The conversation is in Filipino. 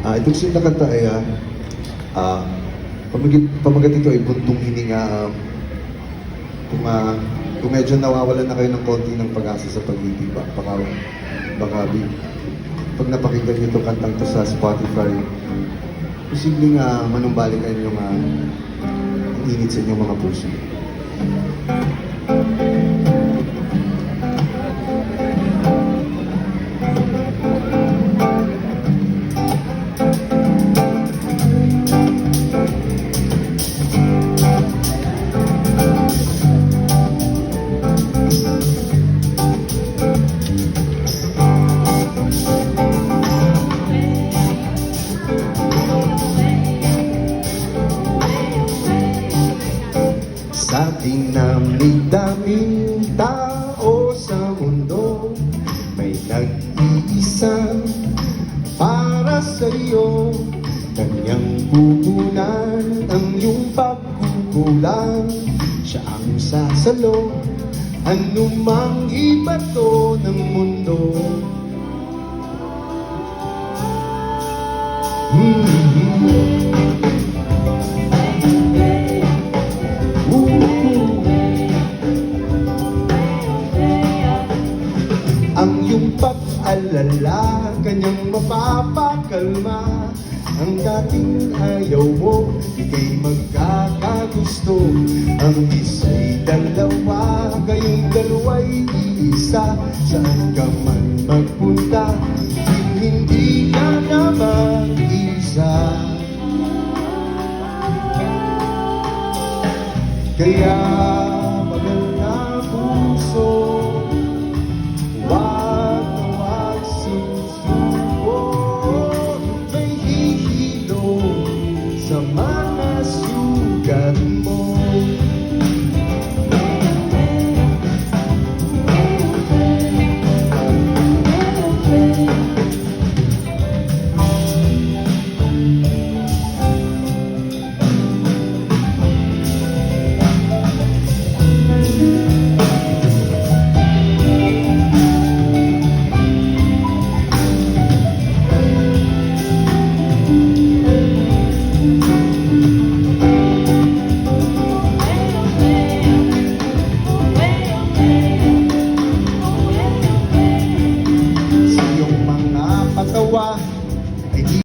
Itong sin na kanta ay pamagat ito ay buntong hininga. Kung medyo nawawalan na kayo ng konti ng pag-asa sa pag-ibig, baka pag napakinggan niyo itong kantang to sa Spotify, posibleng manumbalik kayo yung init sa inyong mga puso. Sabi na may daming tao sa mundo, may nag-iisa para sa'yo. Kanyang pupunan ang iyong pagkukulang, siya ang sasalo, anumang ibato ng mundo. Ang iyong pag-alala, kanyang mapapakalma. Ang dating ayaw mo, ika'y magkakagusto. Ang isa'y dalawa, kayong dalawa'y iisa. Saan ka man magpunta, hindi ka na mag-isa. Kaya